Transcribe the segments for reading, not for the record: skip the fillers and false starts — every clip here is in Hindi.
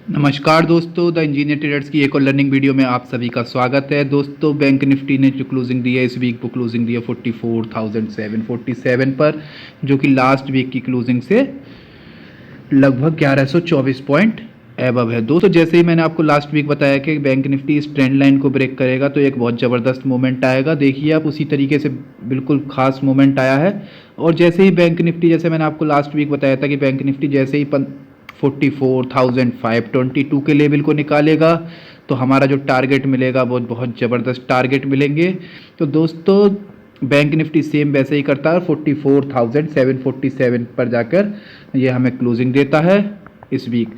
नमस्कार दोस्तों, द इंजीनियर ट्रेडर्स की एक और लर्निंग वीडियो में आप सभी का स्वागत है। दोस्तों, बैंक निफ्टी ने जो क्लोजिंग दी है इस वीक वो क्लोजिंग दी है 44,747 पर, जो कि लास्ट वीक की क्लोजिंग से लगभग 1124 पॉइंट एबव है। दोस्तों, जैसे ही मैंने आपको लास्ट वीक बताया कि बैंक निफ्टी इस ट्रेंड लाइन को ब्रेक करेगा तो एक बहुत ज़बरदस्त मूवमेंट आएगा। देखिए आप, उसी तरीके से बिल्कुल खास मूवमेंट आया है। और जैसे ही बैंक निफ्टी, जैसे मैंने आपको लास्ट वीक बताया था कि बैंक निफ्टी जैसे ही 44,522 के लेवल को निकालेगा तो हमारा जो टारगेट मिलेगा वो बहुत ज़बरदस्त टारगेट मिलेंगे। तो दोस्तों, बैंक निफ्टी सेम वैसे ही करता है और 44,747 पर जाकर ये हमें क्लोजिंग देता है इस वीक।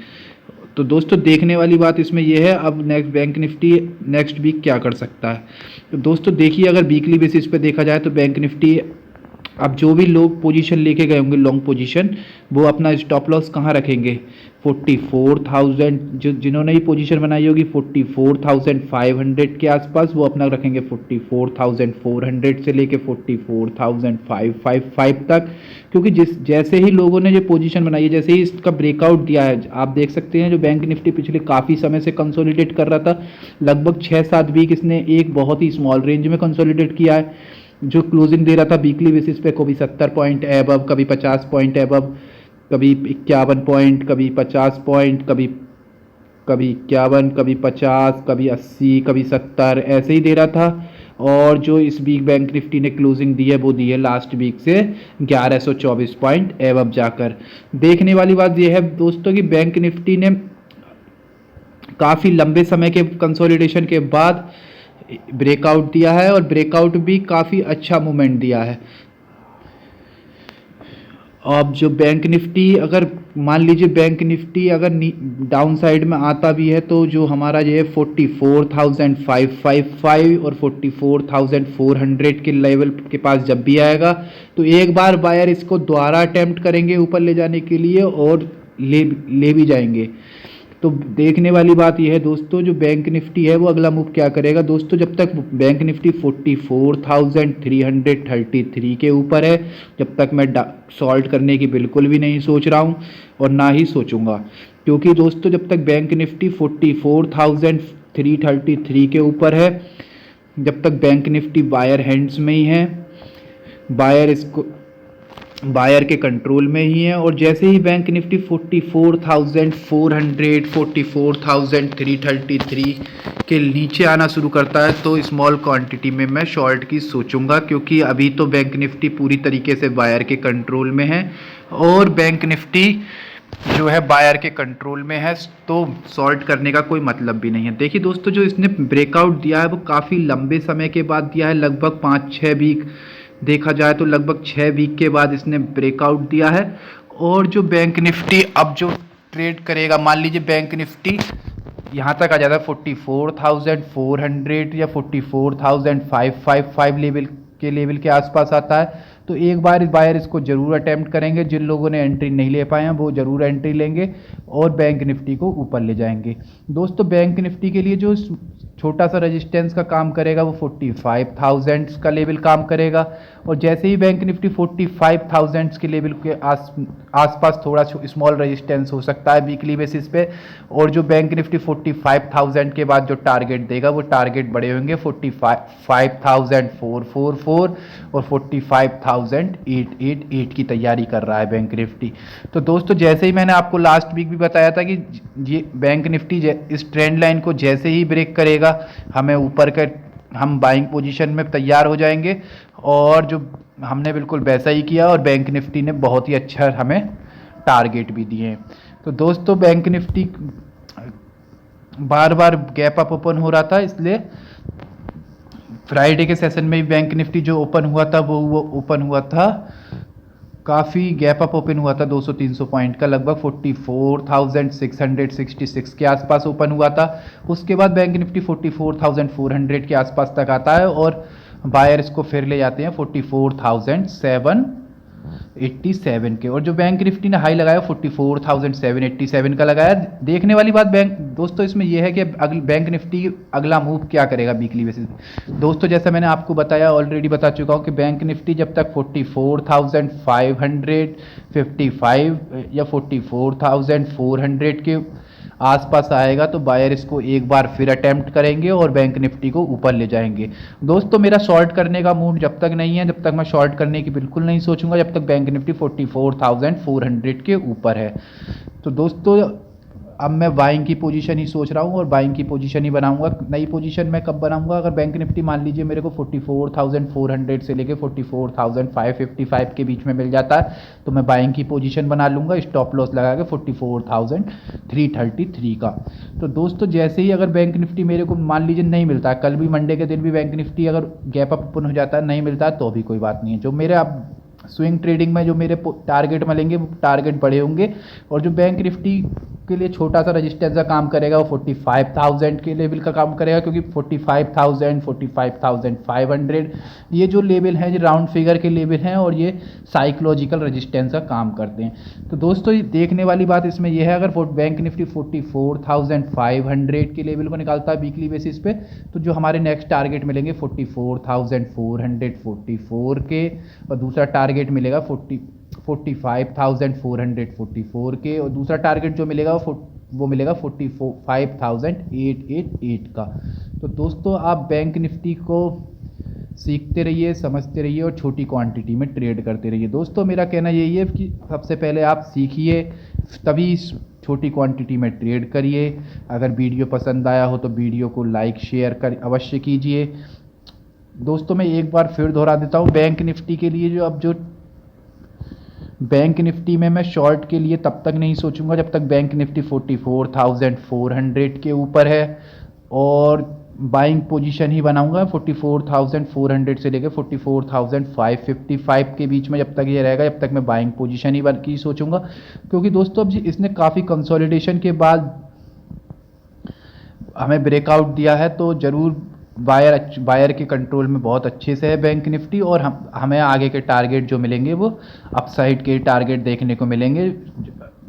तो दोस्तों, देखने वाली बात इसमें यह है अब next Bank Nifty next week क्या कर सकता है। तो दोस्तों देखिए, अगर वीकली बेसिस पे देखा जाए तो बैंक निफ्टी अब जो भी लोग पोजीशन लेके गए होंगे लॉन्ग पोजीशन, वो अपना स्टॉप लॉस कहाँ रखेंगे? 44,000, जो जिन्होंने ही पोजीशन बनाई होगी 44,500 के आसपास, वो अपना रखेंगे 44,400 से लेके 44,555 तक। क्योंकि जैसे ही लोगों ने जो पोजीशन बनाई है, जैसे ही इसका ब्रेकआउट दिया है, आप देख सकते हैं जो बैंक निफ्टी पिछले काफ़ी समय से कंसोलिडेट कर रहा था, लगभग 6-7 वीक इसने एक बहुत ही स्मॉल रेंज में कंसोलिडेट किया है। जो क्लोजिंग दे रहा था वीकली बेसिस पे, कभी 70 पॉइंट एबव, कभी 50 पॉइंट एबव, कभी 51 पॉइंट, कभी 50 पॉइंट, कभी कभी 51, कभी 50, कभी 80, कभी 70, ऐसे ही दे रहा था। और जो इस वीक बैंक निफ्टी ने क्लोजिंग दी है वो दी है लास्ट वीक से 1124 पॉइंट एबव जाकर। देखने वाली बात यह है दोस्तों कि बैंक निफ्टी ने काफ़ी लंबे समय के कंसोलिडेशन के बाद ब्रेकआउट दिया है और ब्रेकआउट भी काफ़ी अच्छा मूवमेंट दिया है। अब जो बैंक निफ्टी, अगर मान लीजिए बैंक निफ्टी अगर डाउन साइड में आता भी है तो जो हमारा ये 44,555 और 44,400 के लेवल के पास जब भी आएगा तो एक बार बायर इसको दोबारा अटेम्प्ट करेंगे ऊपर ले जाने के लिए और ले भी जाएंगे। तो देखने वाली बात यह है दोस्तों, जो बैंक निफ्टी है वो अगला मूव क्या करेगा। दोस्तों, जब तक बैंक निफ्टी 44,333 के ऊपर है, जब तक मैं सॉल्ट करने की बिल्कुल भी नहीं सोच रहा हूँ और ना ही सोचूंगा। क्योंकि दोस्तों, जब तक बैंक निफ्टी 44,333 के ऊपर है, जब तक बैंक निफ्टी बायर हैंड्स में ही है, बायर के कंट्रोल में ही है। और जैसे ही बैंक निफ्टी 44,400, 44,333 के नीचे आना शुरू करता है तो स्मॉल क्वांटिटी में मैं शॉर्ट की सोचूंगा। क्योंकि अभी तो बैंक निफ्टी पूरी तरीके से बायर के कंट्रोल में है और बैंक निफ्टी जो है बायर के कंट्रोल में है, तो शॉर्ट करने का कोई मतलब भी नहीं है। देखिए दोस्तों, जो इसने ब्रेकआउट दिया है वो काफ़ी लंबे समय के बाद दिया है, लगभग 5-6 वीक देखा जाए तो लगभग 6 वीक के बाद इसने ब्रेकआउट दिया है। और जो बैंक निफ्टी अब जो ट्रेड करेगा, मान लीजिए बैंक निफ्टी यहाँ तक आ जाता है 44,400 या 44,555 लेवल के आसपास आता है, तो एक बार बायर इसको जरूर अटेम्प्ट करेंगे। जिन लोगों ने एंट्री नहीं ले पाए हैं वो जरूर एंट्री लेंगे और बैंक निफ्टी को ऊपर ले जाएंगे। दोस्तों, बैंक निफ्टी के लिए जो छोटा सा रेजिस्टेंस का काम करेगा वो 45,000 का लेवल काम करेगा। और जैसे ही बैंक निफ्टी 45,000 के लेवल के आसपास थोड़ा स्मॉल रेजिस्टेंस हो सकता है वीकली बेसिस पे, और जो बैंक निफ्टी 45,000 के बाद जो टारगेट देगा वो टारगेट बड़े होंगे 45,444 और 45,888 की तैयारी कर रहा है बैंक निफ्टी। तो दोस्तों, जैसे ही मैंने आपको लास्ट वीक भी बताया था कि ये बैंक निफ्टी इस ट्रेंड लाइन को जैसे ही ब्रेक करेगा हमें ऊपर का हम बाइंग पोजीशन में तैयार हो जाएंगे, और जो हमने बिल्कुल वैसा ही किया और बैंक निफ्टी ने बहुत ही अच्छा हमें टारगेट भी दिए। तो दोस्तों, बैंक निफ्टी बार बार गैप अप ओपन हो रहा था, इसलिए फ्राइडे के सेशन में भी बैंक निफ्टी जो ओपन हुआ था वो ओपन हुआ था, काफ़ी गैप अप ओपन हुआ था 200-300 पॉइंट का, लगभग 44,666 के आसपास ओपन हुआ था। उसके बाद बैंक निफ्टी 44,400 के आसपास तक आता है और बायर इसको फिर ले जाते हैं 44,787 के। और जो बैंक निफ्टी ने हाई लगाया 44,787 का लगाया। देखने वाली बात दोस्तों इसमें यह है कि बैंक निफ्टी अगला मूव क्या करेगा वीकली बेसिस। दोस्तों, जैसा मैंने आपको बताया, ऑलरेडी बता चुका हूं कि बैंक निफ्टी जब तक 44,555 या 44,400 के आसपास आएगा तो बायर इसको एक बार फिर अटेम्प्ट करेंगे और बैंक निफ्टी को ऊपर ले जाएंगे। दोस्तों मेरा शॉर्ट करने का मूड जब तक नहीं है, जब तक मैं शॉर्ट करने की बिल्कुल नहीं सोचूंगा जब तक बैंक निफ्टी 44,400 के ऊपर है। तो दोस्तों अब मैं बाइंग की पोजीशन ही सोच रहा हूँ और बाइंग की पोजीशन ही बनाऊंगा। नई पोजीशन मैं कब बनाऊंगा, अगर बैंक निफ्टी मान लीजिए मेरे को 44,400 से लेके 44,555 के बीच में मिल जाता है तो मैं बाइंग की पोजीशन बना लूँगा, स्टॉप लॉस लगा के 44,333 का। तो दोस्तों जैसे ही अगर बैंक निफ्टी मेरे को मान लीजिए नहीं मिलता है, कल भी मंडे के दिन भी बैंक निफ्टी अगर गैप अप ओपन हो जाता है, नहीं मिलता है तो भी कोई बात नहीं है। जो मेरे अब स्विंग ट्रेडिंग में जो मेरे टारगेट मिलेंगे वो टारगेट बड़े होंगे, और जो बैंक निफ्टी के लिए छोटा सा रजिस्टेंस का काम करेगा वो 45,000 के लेवल का काम करेगा, क्योंकि 45,000 45,500 ये जो लेवल हैं ये राउंड फिगर के लेवल हैं और ये साइकोलॉजिकल रजिस्टेंस का काम करते हैं। तो दोस्तों ये देखने वाली बात इसमें यह है, अगर बैंक निफ्टी 44,500 के लेवल को निकालता है वीकली बेसिस पे तो जो हमारे नेक्स्ट टारगेट मिलेंगे 44,444 के, और दूसरा टारगेट मिलेगा 45,444 के, और दूसरा टारगेट जो मिलेगा वो मिलेगा 45,888 का। तो दोस्तों आप बैंक निफ्टी को सीखते रहिए, समझते रहिए और छोटी क्वांटिटी में ट्रेड करते रहिए। दोस्तों मेरा कहना यही है कि सबसे पहले आप सीखिए, तभी छोटी क्वांटिटी में ट्रेड करिए। अगर वीडियो पसंद आया हो तो वीडियो को लाइक शेयर कर अवश्य कीजिए। दोस्तों मैं एक बार फिर दोहरा देता हूँ, बैंक निफ्टी के लिए जो बैंक निफ्टी में मैं शॉर्ट के लिए तब तक नहीं सोचूंगा जब तक बैंक निफ्टी 44,400 के ऊपर है, और बाइंग पोजीशन ही बनाऊंगा 44,400 से लेकर 44,555 के बीच में। जब तक ये रहेगा जब तक मैं बाइंग पोजीशन ही बन की सोचूंगा, क्योंकि दोस्तों अब इसने काफ़ी कंसोलिडेशन के बाद हमें ब्रेकआउट दिया है, तो ज़रूर बायर के कंट्रोल में बहुत अच्छे से है बैंक निफ्टी, और हमें आगे के टारगेट जो मिलेंगे वो अपसाइड के टारगेट देखने को मिलेंगे।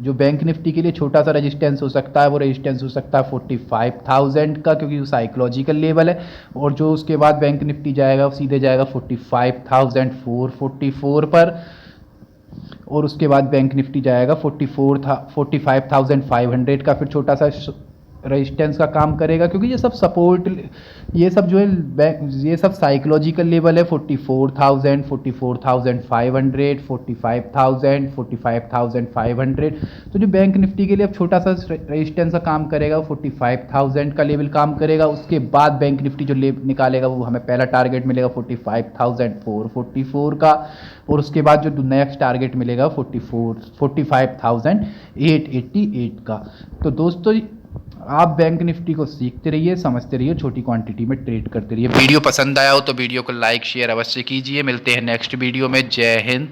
जो बैंक निफ्टी के लिए छोटा सा रेजिस्टेंस हो सकता है वो रेजिस्टेंस हो सकता है 45,000 का, क्योंकि वो साइकोलॉजिकल लेवल है, और जो उसके बाद बैंक निफ्टी जाएगा वो सीधे जाएगा 45,444 पर, और उसके बाद बैंक निफ्टी जाएगा 45,500 का, फिर छोटा सा रेजिस्टेंस का काम करेगा, क्योंकि ये सब सपोर्ट, ये सब जो है ये सब साइकोलॉजिकल लेवल है 44,000 44,500 45,000 45,500। तो जो बैंक निफ्टी के लिए अब छोटा सा रेजिस्टेंस का काम करेगा वो 45,000 का लेवल काम करेगा। उसके बाद बैंक निफ्टी जो निकालेगा वो हमें पहला टारगेट मिलेगा 45,444 का, और उसके बाद जो नेक्स्ट टारगेट मिलेगा 45,888 का। तो दोस्तों आप बैंक निफ्टी को सीखते रहिए, समझते रहिए, छोटी क्वांटिटी में ट्रेड करते रहिए। वीडियो पसंद आया हो तो वीडियो को लाइक शेयर अवश्य कीजिए। मिलते हैं नेक्स्ट वीडियो में। जय हिंद।